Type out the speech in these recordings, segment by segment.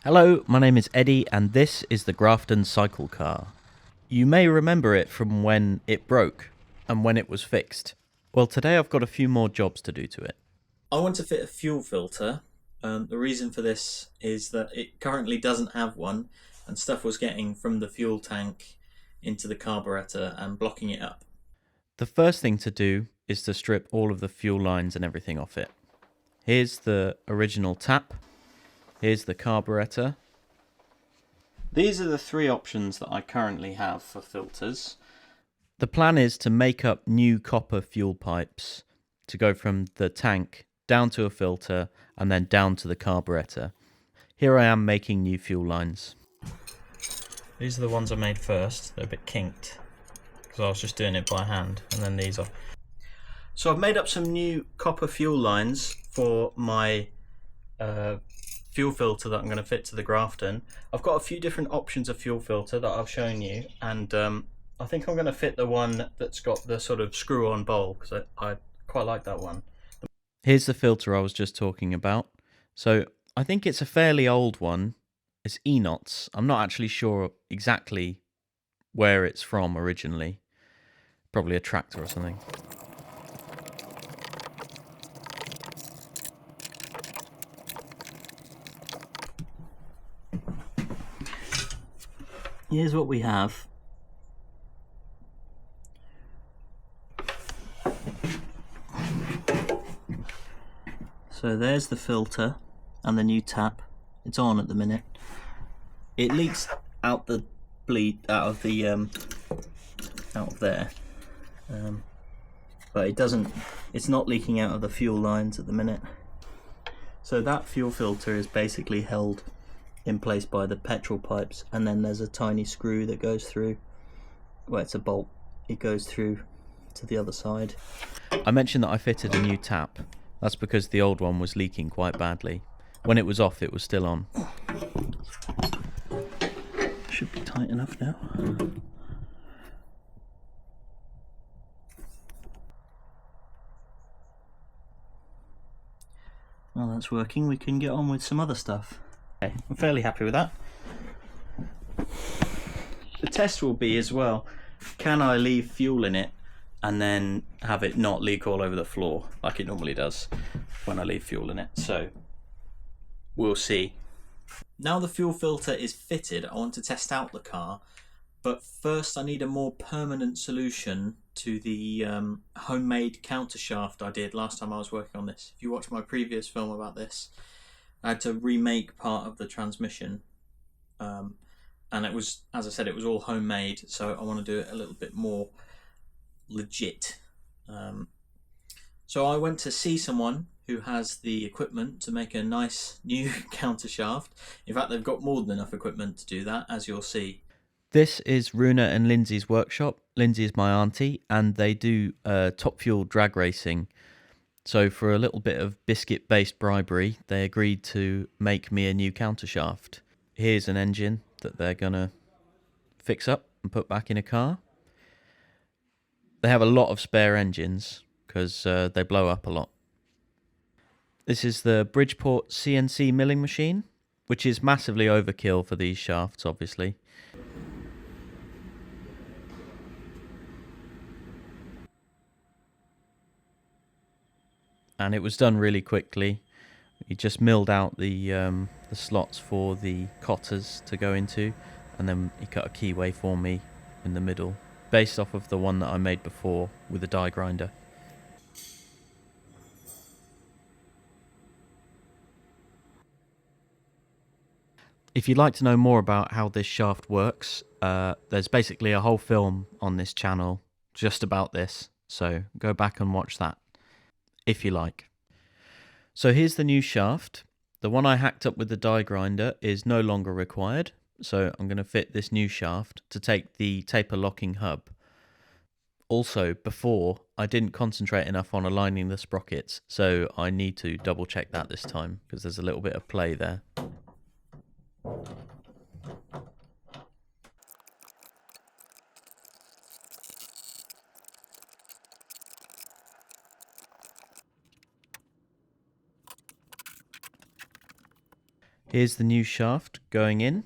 Hello, my name is Eddie and this is the Grafton Cyclecar. You may remember it from when it broke and when it was fixed. Well, today I've got a few more jobs to do to it. I want to fit a fuel filter. The reason for this is that it currently doesn't have one, and stuff was getting from the fuel tank into the carburetor and blocking it up. The first thing to do is to strip all of the fuel lines and everything off it. Here's the original tap. Here's the carburetor. These are the three options that I currently have for filters. The plan is to make up new copper fuel pipes to go from the tank down to a filter and then down to the carburetor. Here I am making new fuel lines. These are the ones I made first. They're a bit kinked because I was just doing it by hand, and then these are. So I've made up some new copper fuel lines for my fuel filter that I'm going to fit to the Grafton. I've got a few different options of fuel filter that I've shown you, and I think I'm going to fit the one that's got the sort of screw-on bowl because I quite like that one. Here's the filter I was just talking about. So I think it's a fairly old one. It's Enots. I'm not actually sure exactly where it's from originally. Probably a tractor or something. Here's what we have. So there's the filter and the new tap. It's on at the minute. It leaks out the bleed out of the out of there, but it doesn't. It's not leaking out of the fuel lines at the minute. So that fuel filter is basically held in place by the petrol pipes, and then there's a tiny screw that goes through. Well, it's a bolt. It goes through to the other side. I mentioned that I fitted a new tap. That's because the old one was leaking quite badly. When it was off, it was still on. Should be tight enough now. Well, that's working. We can get on with some other stuff. Okay, I'm fairly happy with that. The test will be as well, can I leave fuel in it and then have it not leak all over the floor like it normally does when I leave fuel in it? So we'll see. Now the fuel filter is fitted, I want to test out the car, but first I need a more permanent solution to the homemade countershaft I did last time I was working on this. If you watch my previous film about this, I had to remake part of the transmission, and it was, as I said, it was all homemade, so I want to do it a little bit more legit. So I went to see someone who has the equipment to make a nice new countershaft. In fact, they've got more than enough equipment to do that, as you'll see. This is Runa and Lindsay's workshop. Lindsay is my auntie, and they do top fuel drag racing. So for a little bit of biscuit-based bribery, they agreed to make me a new countershaft. Here's an engine that they're going to fix up and put back in a car. They have a lot of spare engines because they blow up a lot. This is the Bridgeport CNC milling machine, which is massively overkill for these shafts, obviously. And it was done really quickly. He just milled out the slots for the cotters to go into, and then he cut a keyway for me in the middle, based off of the one that I made before with a die grinder. If you'd like to know more about how this shaft works, there's basically a whole film on this channel just about this, so go back and watch that, if you like. So here's the new shaft. The one I hacked up with the die grinder is no longer required, so I'm going to fit this new shaft to take the taper locking hub. Also, before, I didn't concentrate enough on aligning the sprockets, so I need to double check that this time, because there's a little bit of play there. Here's the new shaft going in.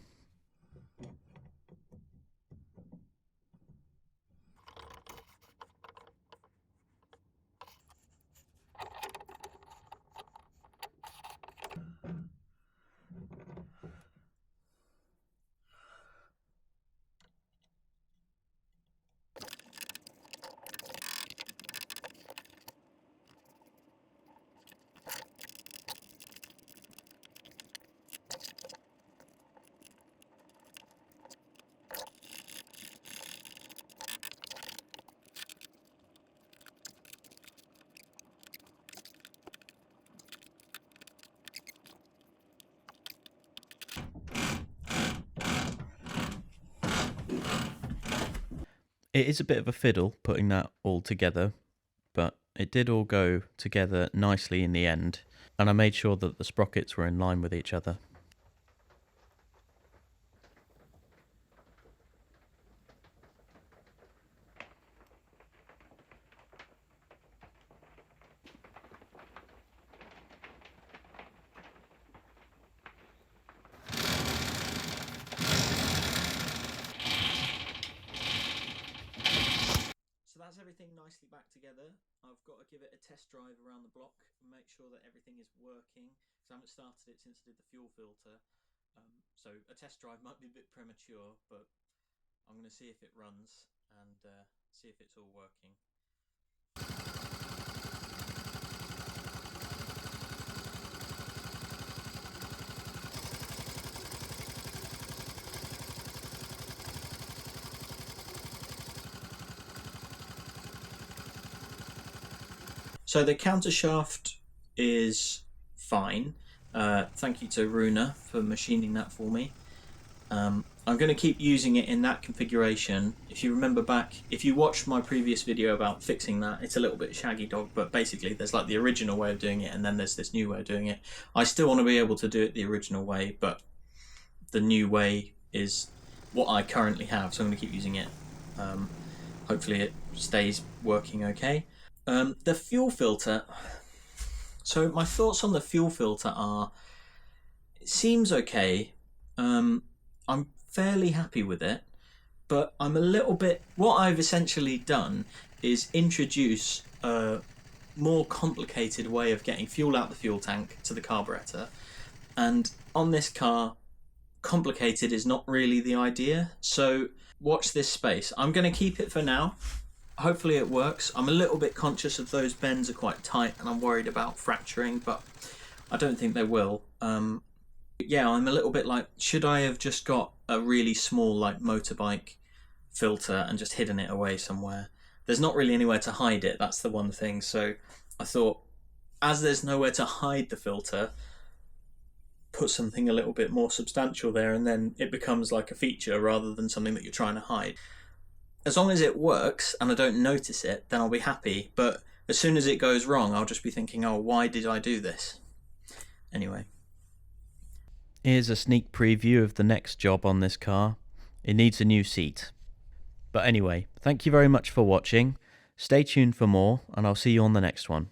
It is a bit of a fiddle putting that all together, but it did all go together nicely in the end, and I made sure that the sprockets were in line with each other. So that's everything nicely back together. I've got to give it a test drive around the block and make sure that everything is working, because I haven't started it since I did the fuel filter. So a test drive might be a bit premature, but I'm going to see if it runs and see if it's all working. So the counter shaft is fine. Thank you to Runa for machining that for me. I'm going to keep using it in that configuration. If you remember back, if you watched my previous video about fixing that, it's a little bit shaggy dog, but basically there's like the original way of doing it and then there's this new way of doing it. I still want to be able to do it the original way, but the new way is what I currently have, so I'm going to keep using it. Hopefully it stays working okay. The fuel filter. So my thoughts on the fuel filter are, it seems okay. I'm fairly happy with it, but I'm a little bit, what I've essentially done is introduce a more complicated way of getting fuel out the fuel tank to the carburetor. And on this car, complicated is not really the idea. So watch this space. I'm going to keep it for now. Hopefully it works. I'm a little bit conscious of those bends are quite tight and I'm worried about fracturing, but I don't think they will. Yeah, I'm a little bit like, should I have just got a really small like motorbike filter and just hidden it away somewhere? There's not really anywhere to hide it, that's the one thing. So I thought, as there's nowhere to hide the filter, put something a little bit more substantial there, and then it becomes like a feature rather than something that you're trying to hide. As long as it works and I don't notice it, then I'll be happy. But as soon as it goes wrong, I'll just be thinking, oh, why did I do this? Anyway. Here's a sneak preview of the next job on this car. It needs a new seat. But anyway, thank you very much for watching. Stay tuned for more, and I'll see you on the next one.